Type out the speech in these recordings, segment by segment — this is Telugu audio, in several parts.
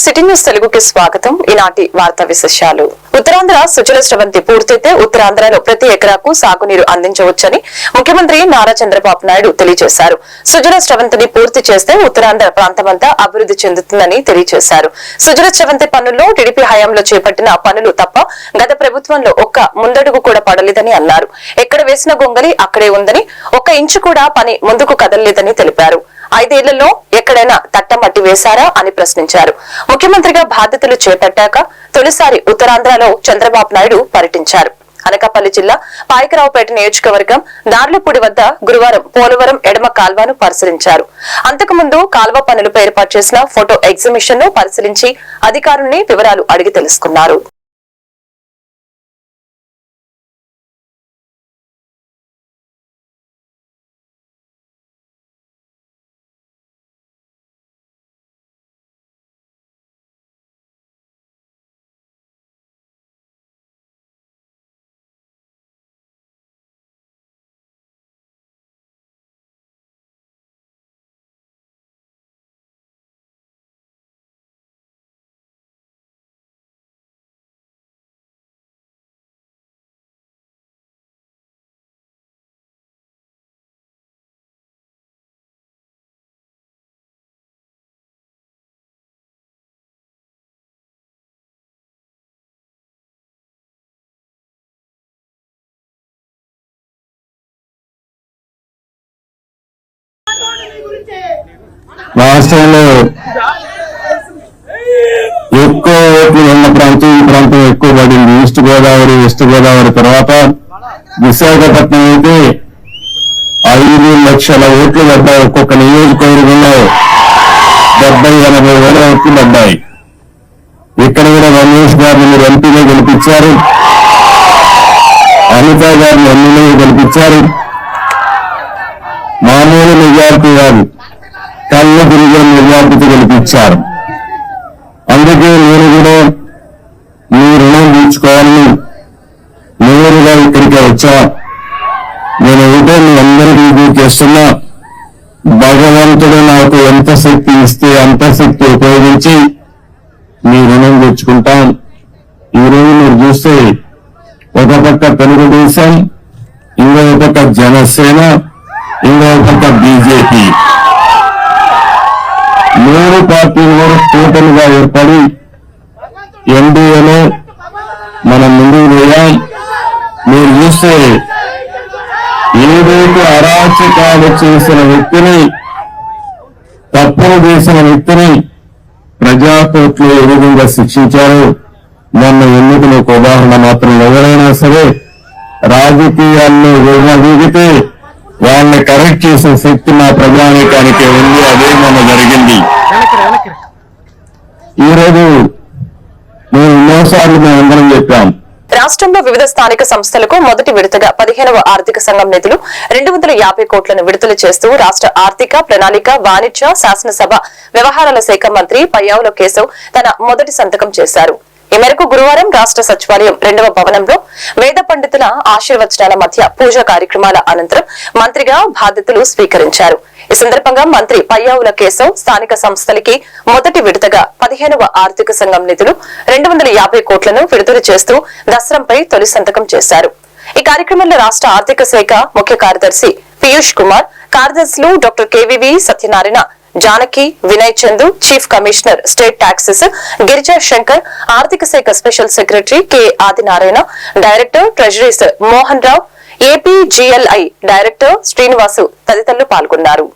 సిటీ న్యూస్ తెలుగుకి స్వాగతం. ఈనాటి వార్తా విశేషాలు. ఉత్తరాంధ్ర సుజల స్రవంతి పూర్తయితే ఉత్తరాంధ్రలో ప్రతి ఎకరాకు సాగునీరు అందించవచ్చని ముఖ్యమంత్రి నారా చంద్రబాబు నాయుడు తెలియజేశారు. సుజల స్రవంతిని పూర్తి చేస్తే ఉత్తరాంధ్ర ప్రాంతమంతా అభివృద్ధి చెందుతుందని తెలియజేశారు. సుజల స్రవంతి పనుల్లో టీడీపీ హయాంలో చేపట్టిన పనులు తప్ప గత ప్రభుత్వంలో ఒక్క ముందడుగు కూడా పడలేదని అన్నారు. ఎక్కడ వేసిన గొంగలి అక్కడే ఉందని, ఒక్క ఇంచు కూడా పని ముందుకు కదలలేదని తెలిపారు. 5 ఏళ్లలో ఎక్కడైనా తట్టమట్టి వేశారా అని ప్రశ్నించారు. ముఖ్యమంత్రిగా బాధ్యతలు చేపట్టాక తొలిసారి ఉత్తరాంధ్రలో చంద్రబాబు నాయుడు పర్యటించారు. అనకాపల్లి జిల్లా పాయకరావుపేట నియోజకవర్గం దార్లపూడి వద్ద గురువారం పోలవరం ఎడమ కాల్వను పరిశీలించారు. అంతకుముందు కాల్వ పనులపై ఏర్పాటు చేసిన ఫోటో ఎగ్జిబిషన్ ను పరిశీలించి అధికారుల్ని వివరాలు అడిగి తెలుసుకున్నారు. రాష్ట్రంలో ఎక్కువ ఓట్లు ఉన్న ప్రాంతం ఈ ప్రాంతం ఎక్కువ పడింది. ఈస్ట్ గోదావరి, వెస్ట్ గోదావరి తర్వాత విశాఖపట్నం అయితే 5 లక్షల ఓట్లు పడ్డాయి. ఒక్కొక్క నియోజకవర్గంలో 70-80 వేల ఓట్లు పడ్డాయి. ఇక్కడ కూడా రమేష్ గారిని మీరు ఎంపీగా గెలిపించారు, అనిత గారిని ఎమ్మెల్యేగా గెలిపించారు. మామూలు మెజార్టీ కాదు, కళ్ళు తిరిగే మెజార్టీతో గెలిపించారు. అందుకే నేను కూడా మీ రుణం తీర్చుకోవాలని నేరుగా ఇక్కడికి వచ్చా. నేను ఒకటే మీ అందరికీ విజ్ఞప్తి చేస్తున్నా, భగవంతుడు నాకు ఎంత శక్తి ఇస్తే అంత శక్తి ఉపయోగించి మీ రుణం తీర్చుకుంటాం. ఈరోజు మీరు చూస్తే ఒక పక్క తెలుగుదేశం, ఇంకో పక్క జనసేన, ఇంకో పక్క బీజేపీ, 3 పార్టీలు కూడా కూటమిగా ఏర్పడి ఎన్డీఏలో మనం ముందుకు పోయాం. మీరు చూస్తే ఏదైతే అరాచకాలు చేసిన వ్యక్తిని, తప్పులు చేసిన వ్యక్తిని ప్రజాకోర్టులో ఏ విధంగా శిక్షించారో మొన్న ఎన్నికలు ఒక ఉదాహరణ మాత్రం. ఎవరైనా సరే రాజకీయాల్లో విడిగితే వాళ్ళని కరెక్ట్ చేసే శక్తి మా ప్రజానీకానికి ఉంది. అదే మొన్న జరిగింది. ఈరోజు మేము ఎన్నోసార్లు మేమందరం చెప్పాం, రాష్ట్రంలో వివిధ స్థానిక సంస్థలకు మొదటి విడతగా 15వ ఆర్థిక సంఘం నిధులు 250 కోట్లను విడుదల చేస్తూ రాష్ట్ర ఆర్థిక, ప్రణాళిక, వాణిజ్య, శాసనసభ వ్యవహారాల శాఖ మంత్రి పయ్యావుల కేశవ్ తన మొదటి సంతకం చేశారు. ఈ మేరకు గురువారం రాష్ట్ర సచివాలయం 2వ భవనంలో వేద పండితుల ఆశీర్వచనాల మధ్య పూజా కార్యక్రమాల అనంతరం మంత్రిగా బాధ్యతలు స్వీకరించారు. ఈ సందర్భంగా మంత్రి పయ్యావుల కేశవ్ స్థానిక సంస్థలకి మొదటి విడతగా 15వ ఆర్థిక సంఘం నిధులు 250 కోట్లను విడుదల చేస్తూ దస్త్రంపై తొలి సంతకం చేశారు. ఈ కార్యక్రమంలో రాష్ట్ర ఆర్థిక శాఖ ముఖ్య కార్యదర్శి పీయూష్ కుమార్, కార్యదర్శులు doctor KVV Satyanarayana, Janaki, Vinay Chandu, chief commissioner state taxes Girija Shankar, ఆర్థిక శాఖ special secretary K Adinarayana, director treasuries Mohan Rao, APGLI director Srinivasu తదితరులు పాల్గొన్నారు.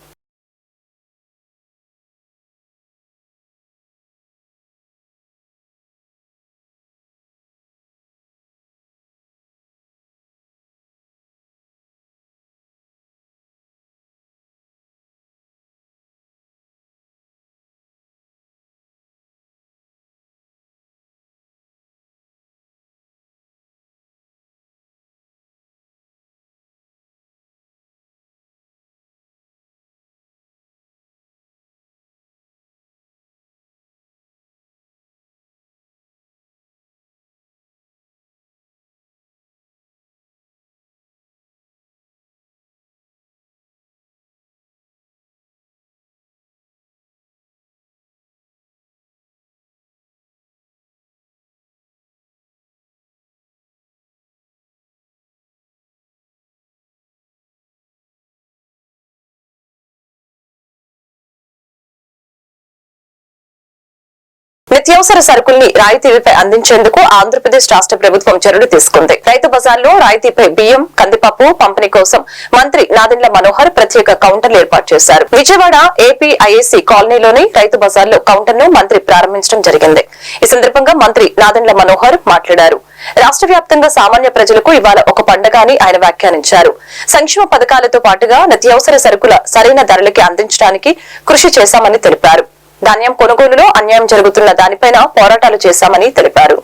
నిత్యావసర సరుకుల్ని రాయితీపై అందించేందుకు ఆంధ్రప్రదేశ్ రాష్ట్ర ప్రభుత్వం చర్యలు తీసుకుంది. రైతు బజార్లో రాయితీపై బియ్యం, కందిపప్పు పంపిణీ కోసం మంత్రి నాదెండ్ల మనోహర్ ప్రత్యేక కౌంటర్లు ఏర్పాటు చేశారు. విజయవాడ ఏపీఐఏసీ కాలనీలోని రైతు బజార్లో కౌంటర్ ను మంత్రి ప్రారంభించడం జరిగింది. ఈ సందర్భంగా మంత్రి నాదెండ్ల మనోహర్ మాట్లాడారు. రాష్ట్ర వ్యాప్తంగా సామాన్య ప్రజలకు ఇవాళ ఒక పండగ అని ఆయన వ్యాఖ్యానించారు. సంక్షేమ పథకాలతో పాటుగా నిత్యావసర సరుకుల సరైన ధరలకి అందించడానికి కృషి చేశామని తెలిపారు. ధాన్యం కొనుగోలులో అన్యాయం జరుగుతున్న దానిపైన పోరాటాలు చేశామని తెలిపారు.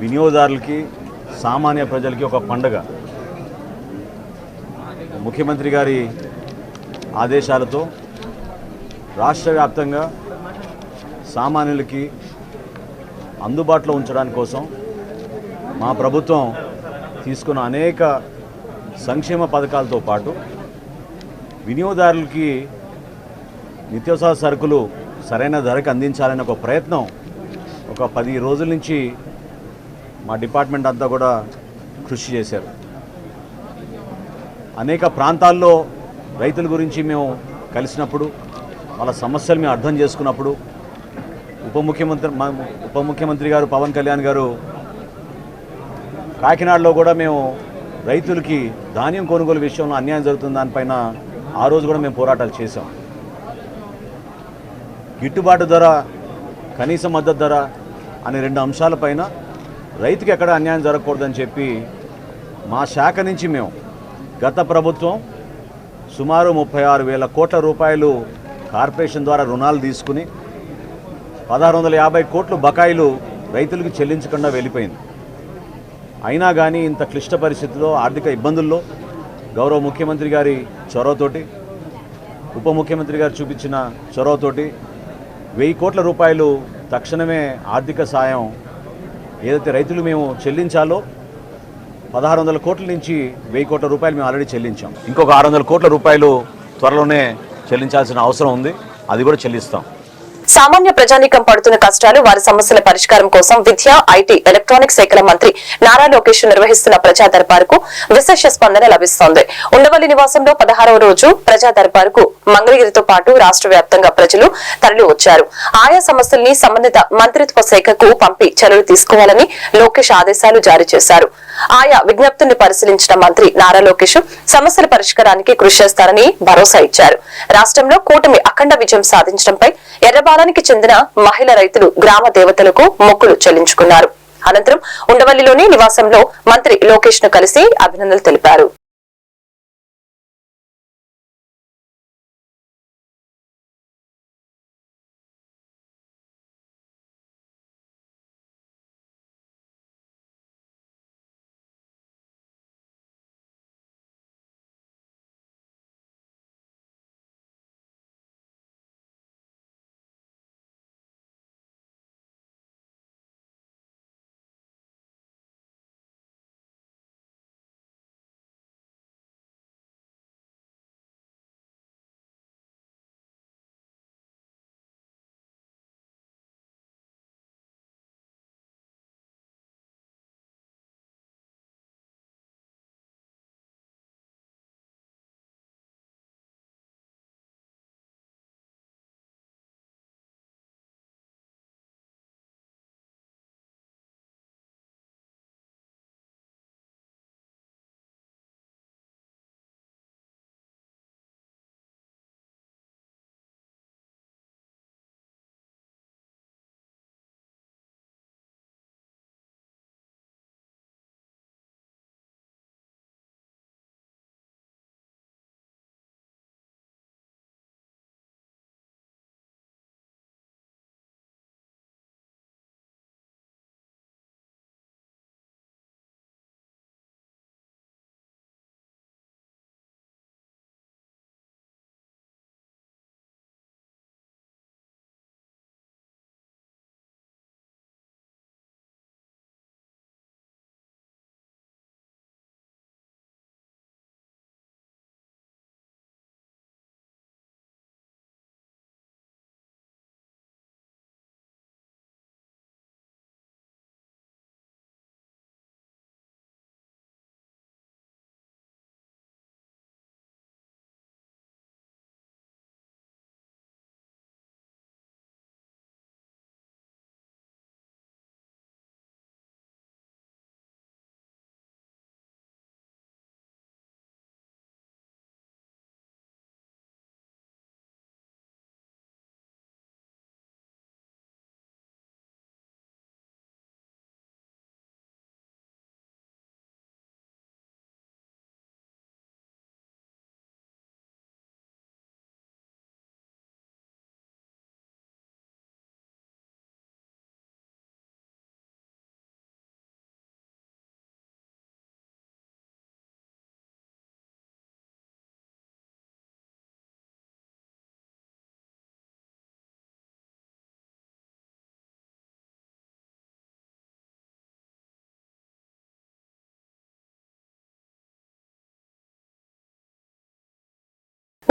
వినియోగదారులకి సామాన్య ప్రజలకి ఒక పండుగ. ముఖ్యమంత్రి గారి ఆదేశాలతో రాష్ట్ర వ్యాప్తంగా సామాన్యులకి అందుబాటులో ఉంచడానికి కోసం మా ప్రభుత్వం తీసుకున్న అనేక సంక్షేమ పథకాలతో పాటు వినియోగదారులకి నిత్యావసర సరుకులు సరైన ధరకు అందించాలనే ఒక ప్రయత్నం ఒక 10 రోజుల నుంచి మా డిపార్ట్మెంట్ అంతా కూడా కృషి చేశారు. అనేక ప్రాంతాల్లో రైతుల గురించి మేము కలిసినప్పుడు వాళ్ళ సమస్యలు మేము అర్థం చేసుకున్నప్పుడు ఉప ముఖ్యమంత్రి గారు పవన్ కళ్యాణ్ గారు కాకినాడలో కూడా మేము రైతులకి ధాన్యం కొనుగోలు విషయంలో అన్యాయం జరుగుతున్న దానిపైన ఆ రోజు కూడా మేము పోరాటాలు చేశాం. గిట్టుబాటు ధర, కనీస మద్దతు ధర అనే 2 అంశాలపైన రైతుకి ఎక్కడ అన్యాయం జరగకూడదని చెప్పి మా శాఖ నుంచి మేము గత ప్రభుత్వం సుమారు 36,000 కోట్ల రూపాయలు కార్పొరేషన్ ద్వారా రుణాలు తీసుకుని 1,650 కోట్లు బకాయిలు రైతులకు చెల్లించకుండా వెళ్ళిపోయింది. అయినా కానీ ఇంత క్లిష్ట పరిస్థితుల్లో, ఆర్థిక ఇబ్బందుల్లో గౌరవ ముఖ్యమంత్రి గారి చొరవతోటి, ఉప ముఖ్యమంత్రి గారు చూపించిన చొరవతోటి 1000 కోట్ల రూపాయలు తక్షణమే ఆర్థిక సాయం ఏదైతే రైతులు మేము చెల్లించాలో 1,600 కోట్ల నుంచి 1000 కోట్ల రూపాయలు మేము ఆల్రెడీ చెల్లించాం. ఇంకొక 600 కోట్ల రూపాయలు త్వరలోనే చెల్లించాల్సిన అవసరం ఉంది. అది కూడా చెల్లిస్తాం. సామాన్య ప్రజానీకం పడుతున్న కష్టాలు, వారి సమస్యల పరిష్కారం కోసం విద్య, ఐటీ, ఎలక్ట్రానిక్స్ శాఖల మంత్రి నారా లోకేష్ నిర్వహిస్తున్న ప్రజా దర్బారుకు విశేష స్పందన లభిస్తోంది. ఉండవల్లి నివాసంలో 16వ రోజు ప్రజా దర్బారుకు మంగళగిరితో పాటు రాష్ట్ర వ్యాప్తంగా ప్రజలు తరలి వచ్చారు. ఆయా సమస్యల్ని సంబంధిత మంత్రిత్వ శాఖకు పంపి చర్యలు తీసుకోవాలని లోకేష్ ఆదేశాలు జారీ చేశారు. ఆయా విజ్ఞప్తుల్ని పరిశీలించిన మంత్రి నారా లోకేష్ సమస్యల పరిష్కారానికి కృషి చేస్తారని భరోసా ఇచ్చారు. రాష్ట్రంలో కూటమి అఖండ విజయం సాధించడంపై ఎర్రబాలానికి చెందిన మహిళా రైతులు గ్రామ దేవతలకు మొక్కులు చెల్లించుకున్నారు. అనంతరం ఉండవల్లిలోని నివాసంలో మంత్రి లోకేష్ ను కలిసి అభినందనలు తెలిపారు.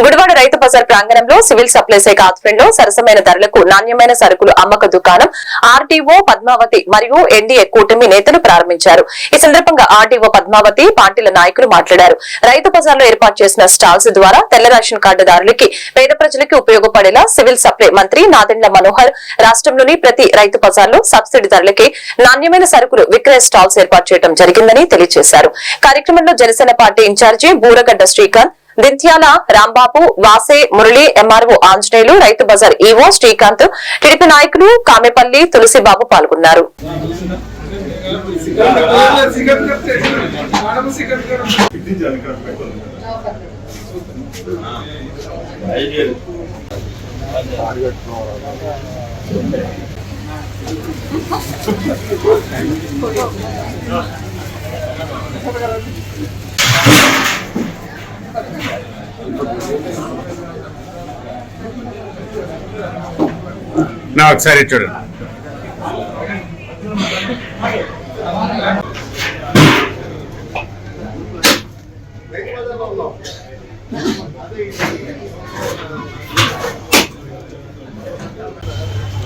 గుడివాడ రైతు బజార్ ప్రాంగణంలో సివిల్ సప్లై శాఖ ఆధ్వర్యంలో సరసమైన ధరలకు నాణ్యమైన సరుకులు అమ్మక దుకాణం ఆర్డీఓ పద్మావతి మరియు ఎన్డీఏ కూటమి నేతలు ప్రారంభించారు. ఈ సందర్భంగా ఆర్డీఓ పద్మావతి పార్టీల నాయకులు మాట్లాడారు. రైతు బజార్లో ఏర్పాటు చేసిన స్టాల్స్ ద్వారా తెల్ల రేషన్ కార్డుదారులకి పేద ప్రజలకి ఉపయోగపడేలా సివిల్ సప్లై మంత్రి నాదెండ్ల మనోహర్ రాష్ట్రంలోని ప్రతి రైతు బజార్లో సబ్సిడీ ధరలకి నాణ్యమైన సరుకులు విక్రయ స్టాల్స్ ఏర్పాటు చేయడం జరిగిందని తెలియజేశారు. కార్యక్రమంలో Janasena party incharge Buragadda Srikanth, Dintyala Rambabu, Vase Murali, MRO Anjaneyulu, రైతు బజార్ ఈవో శ్రీకాంత్, టీడీపీ నాయకులు కామెపల్లి తులసిబాబు పాల్గొన్నారు. ఒకసారి చూడండి.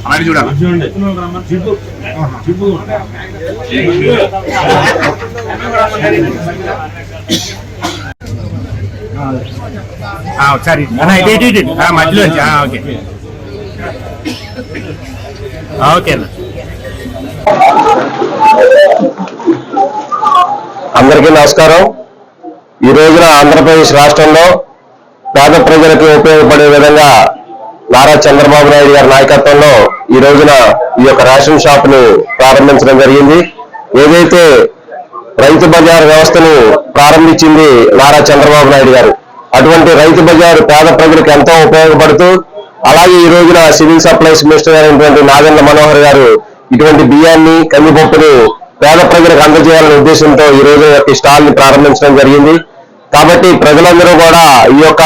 అలాంటి చూడాలి. ఒకసారి మధ్యలో ఓకే ఓకేనా. అందరికీ నమస్కారం. ఈ రోజున ఆంధ్రప్రదేశ్ రాష్ట్రంలో పేద ప్రజలకు ఉపయోగపడే విధంగా నారా చంద్రబాబు నాయుడు గారి నాయకత్వంలో ఈ రోజున ఈ యొక్క రేషన్ షాప్ ను ప్రారంభించడం జరిగింది. ఏదైతే రైతు బజార్ వ్యవస్థను ప్రారంభించింది నారా చంద్రబాబు నాయుడు గారు, అటువంటి రైతు బజార్ పేద ప్రజలకు ఎంతో ఉపయోగపడుతూ, అలాగే ఈ రోజున సివిల్ సప్లైస్ మినిస్టర్ అయినటువంటి నాదెండ్ల మనోహర్ గారు ఇటువంటి బియ్యాన్ని కందిపప్పును పేద ప్రజలకు అందజేయాలనే ఉద్దేశంతో ఈ రోజు యొక్క స్టాల్ ని ప్రారంభించడం జరిగింది. కాబట్టి ప్రజలందరూ కూడా ఈ యొక్క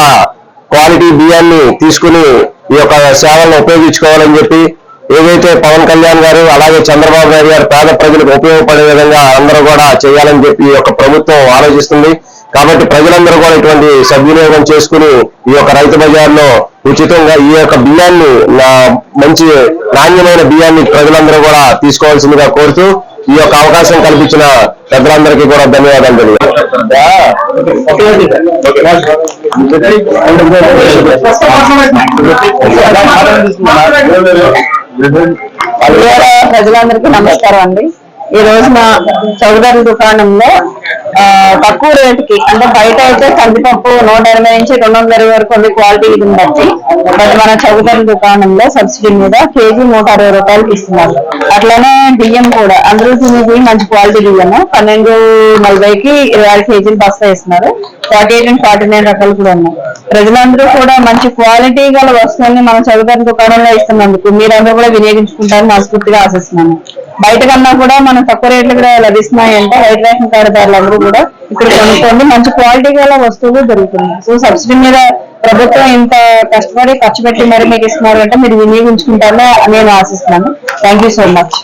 క్వాలిటీ బియ్యాన్ని తీసుకుని ఈ యొక్క సేవలను ఉపయోగించుకోవాలని చెప్పి, ఏదైతే పవన్ కళ్యాణ్ గారు అలాగే చంద్రబాబు నాయుడు గారు పేద ప్రజలకు ఉపయోగపడే విధంగా అందరూ కూడా చేయాలని చెప్పి ఈ యొక్క ప్రభుత్వం ఆలోచిస్తుంది. కాబట్టి ప్రజలందరూ కూడా ఇటువంటి సద్వినియోగం చేసుకుని ఈ యొక్క రైతు బజార్లో ఉచితంగా ఈ యొక్క బియ్యాన్ని మంచి నాణ్యమైన బియ్యాన్ని ప్రజలందరూ కూడా తీసుకోవాల్సిందిగా కోరుతూ ఈ యొక్క అవకాశం కల్పించిన పెద్దలందరికీ కూడా ధన్యవాదాలు ప్రజలందరికీ నమస్కారం అండి. ఈ రోజు మా చౌదరి దుకాణంలో తక్కువ రేటుకి, అంటే బయట అయితే కందిపప్పు 180 నుంచి 220 వరకు ఉంది క్వాలిటీ ఇది బట్టి, బట్ మన చౌదరి దుకాణంలో సబ్సిడీ మీద కేజీ 160 రూపాయలకి ఇస్తున్నారు. అట్లానే బియ్యం కూడా అందరూ తినేది మంచి క్వాలిటీ బియ్యము 1240కి 26 కేజీలు బస్తా ఇస్తున్నారు. 48 and 49 రకాలు కూడా ఉన్నాయి. ప్రజలందరూ కూడా మంచి క్వాలిటీ గల వస్తువుల్ని మన చౌదరి దుకాణంలో ఇస్తున్నందుకు మీరందరూ కూడా వినియోగించుకుంటారని మనస్ఫూర్తిగా ఆశిస్తున్నాను. బయట కన్నా కూడా మనం తక్కువ రేట్లు కూడా లభిస్తున్నాయంటే రైతు రేషన్ కార్డుదారులందరూ కూడా ఇక్కడ కొనుక్కోండి, మంచి క్వాలిటీ గల వస్తువులు దొరుకుతున్నాయి. సో సబ్సిడీ మీద ప్రభుత్వం ఇంత కష్టపడి ఖర్చు పెట్టి మరి మీకు ఇస్తున్నారు అంటే మీరు వినియోగించుకుంటారని నేను ఆశిస్తున్నాను. Thank you so much.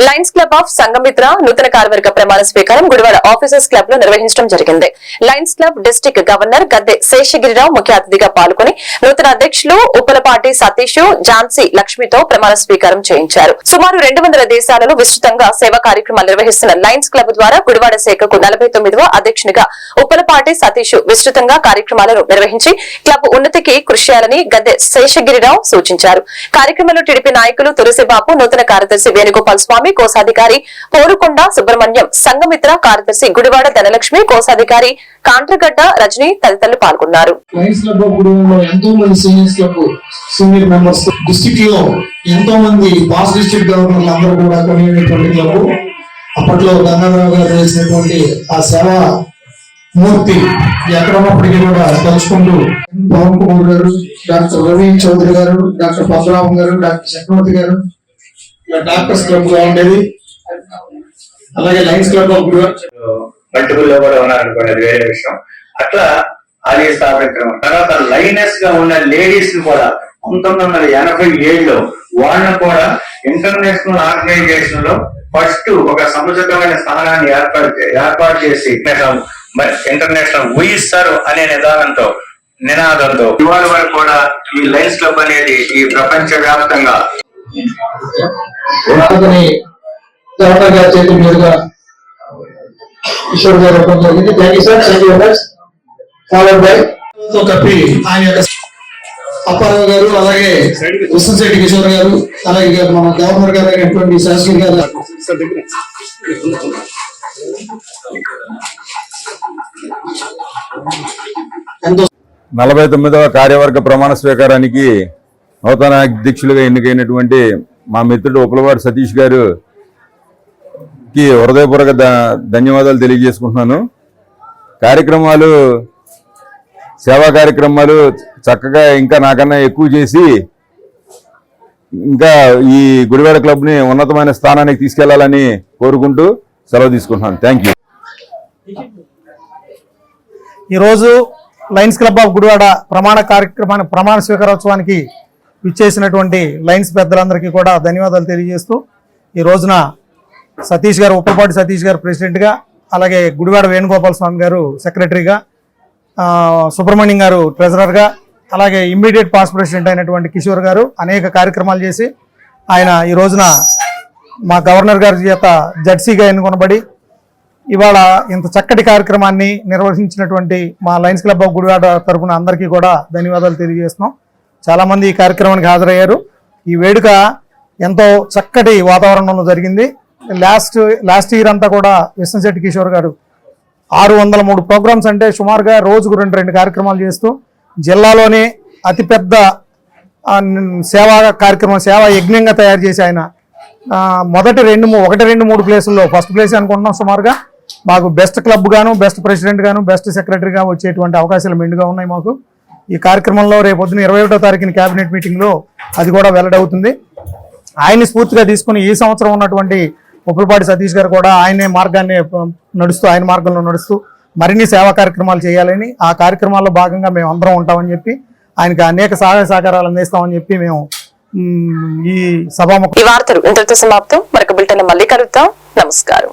Lions club of Sanghamitra నూతన కార్యవర్గ ప్రమాణ స్వీకారం గుడివాడ ఆఫీసర్స్ క్లబ్ లో నిర్వహించడం జరిగింది. లయన్స్ క్లబ్ డిస్టిక్ గవర్నర్ గద్దె శేషగిరిరావు ముఖ్య అతిథిగా పాల్గొని నూతన అధ్యక్షులు ఉప్పలపాటి సతీష్, ఝాన్సీ లక్ష్మితో ప్రమాణ స్వీకారం చేయించారు. సుమారు 200 దేశాలలో విస్తృతంగా సేవా కార్యక్రమాలు నిర్వహిస్తున్న లయన్స్ క్లబ్ ద్వారా గుడివాడ శాఖకు 49వ అధ్యక్షునిగా ఉప్పలపాటి సతీష్ విస్తృతంగా కార్యక్రమాలను నిర్వహించి క్లబ్ ఉన్నతికి కృషి చేయాలని గద్దె శేషగిరిరావు సూచించారు. కార్యక్రమంలో టీడీపీ నాయకులు తులసిబాబు, నూతన కార్యదర్శి వేణుగోపాల్ స్వామి, కోశాధికారి పోరుకొండ సుబ్రహ్మణ్యం, సంఘమిత్ర కార్యదర్శి గుడివాడ ధనలక్ష్మి, కోశాధికారి కాంట్రగడ్డ రజని తదితరులు పాల్గొన్నారు. సీనియర్ మెంబర్స్ డిస్ట్రిక్ట్ లో ఎంతో మంది పాస్ డిస్ట్రిక్ట్ గవర్నర్లు అందరూ కూడా కొనినటువంటి క్లబ్. అప్పట్లో గంగాధరరావు గారు చేసినటువంటి ఆ సేవా మూర్తి ఎక్కడున్నప్పటికీ కూడా తలుచుకుంటూ పవన్ కుమార్ గారు, డాక్టర్ రవి చౌదరి గారు, డాక్టర్ పద్మరామం గారు, డాక్టర్ చక్రవర్తి గారు డాక్టర్స్ క్లబ్ గా ఉండేది. అలాగే లయన్స్ క్లబ్ ఆఫ్ మల్టిపుల్ లో కూడా ఉన్నారనుకోండి, అది వేరే విషయం. అట్లా అది స్థాపించడం. తర్వాత లైనెస్ గా ఉన్న లేడీస్ ని కూడా 1987లో వాళ్ళని కూడా ఇంటర్నేషనల్ ఆర్గనైజేషన్ లో ఫస్ట్ ఒక సముచితమైన స్థానాన్ని ఏర్పాటు చేసి ఇంటర్నేషనల్ ఊయిస్తారు అనే నిదానంతో నినాదంతో ఇవాళ వరకు కూడా ఈ లయన్స్ క్లబ్ అనేది ఈ ప్రపంచ వ్యాప్తంగా గవర్నర్ గారి చేతుల మీదుగా కిషోర్ గారు ఇవ్వడం జరిగింది. Thank you sir. Thank you very much. Followed by తో కప్పి ఆయన యొక్క అప్పారావు గారు, అలాగే విశ్వశెట్టి కిషోర్ గారు, అలాగే మన గవర్నర్ గారు అయినటువంటి శాస్త్రి గారు ఎంతో 49వ కార్యవర్గ ప్రమాణ స్వీకారానికి నూతన అధ్యక్షులుగా ఎన్నికైనటువంటి మా మిత్రుడు ఉప్పలవాడి సతీష్ గారికి హృదయపూర్వక ధన్యవాదాలు తెలియజేసుకుంటున్నాను. సేవా కార్యక్రమాలు చక్కగా ఇంకా నాకన్నా ఎక్కువ చేసి ఇంకా ఈ గుడివాడ క్లబ్ని ఉన్నతమైన స్థానానికి తీసుకెళ్లాలని కోరుకుంటూ సెలవు తీసుకుంటున్నాను. Thank you. ఈరోజు లయన్స్ క్లబ్ ఆఫ్ గుడివాడ ప్రమాణ స్వీకారోత్సవానికి విచ్చేసినటువంటి లయన్స్ పెద్దలందరికీ కూడా ధన్యవాదాలు తెలియజేస్తూ ఈ రోజున సతీష్ గారు, ఉప్పలపాటి సతీష్ గారు ప్రెసిడెంట్గా, అలాగే గుడివాడ వేణుగోపాల స్వామి గారు సెక్రటరీగా, సుబ్రహ్మణ్యం గారు ట్రెజరర్గా, అలాగే ఇమ్మీడియట్ పాస్ట్ ప్రెసిడెంట్ అయినటువంటి కిషోర్ గారు అనేక కార్యక్రమాలు చేసి ఆయన ఈ రోజున మా గవర్నర్ గారి చేత జడ్సీగా ఎన్నుకొనబడి ఇవాళ ఇంత చక్కటి కార్యక్రమాన్ని నిర్వహించినటువంటి మా లయన్స్ క్లబ్ ఆఫ్ గుడివాడ తరఫున అందరికీ కూడా ధన్యవాదాలు తెలియజేస్తున్నాం. చాలామంది ఈ కార్యక్రమానికి హాజరయ్యారు. ఈ వేడుక ఎంతో చక్కటి వాతావరణంలో జరిగింది. లాస్ట్ ఇయర్ అంతా కూడా విశ్వశెట్టి కిషోర్ గారు 603 ప్రోగ్రామ్స్ అంటే సుమారుగా రోజుకు 2 కార్యక్రమాలు చేస్తూ జిల్లాలోనే అతిపెద్ద సేవా కార్యక్రమం, సేవా యజ్ఞంగా తయారు చేసి ఆయన మొదటి 1-2-3 ప్లేసుల్లో ఫస్ట్ ప్లేస్ అనుకుంటున్నాం. సుమారుగా మాకు బెస్ట్ క్లబ్ గాను, బెస్ట్ ప్రెసిడెంట్ గాను, బెస్ట్ సెక్రటరీగా వచ్చేటువంటి అవకాశాలు మెండుగా ఉన్నాయి మాకు. ఈ కార్యక్రమంలో రేపొద్దున 21వ తారీఖున కేబినెట్ మీటింగ్లో అది కూడా వెల్లడవుతుంది. ఆయన్ని స్ఫూర్తిగా తీసుకుని ఈ సంవత్సరం ఉన్నటువంటి ఉప్పలపాటి సతీష్ గారు కూడా ఆయన మార్గంలో నడుస్తూ మరిన్ని సేవా కార్యక్రమాలు చేయాలని, ఆ కార్యక్రమాల్లో భాగంగా మేము అందరం ఉంటామని చెప్పి, ఆయనకి అనేక సహాయ సహకారాలు అందిస్తామని చెప్పి మేము ఈ సభాముఖం. ఈ వార్తలు ఇంతటితో సమాప్తం. మరొక బులెటిన్ మళ్ళీ కలుద్దాం. నమస్కారం.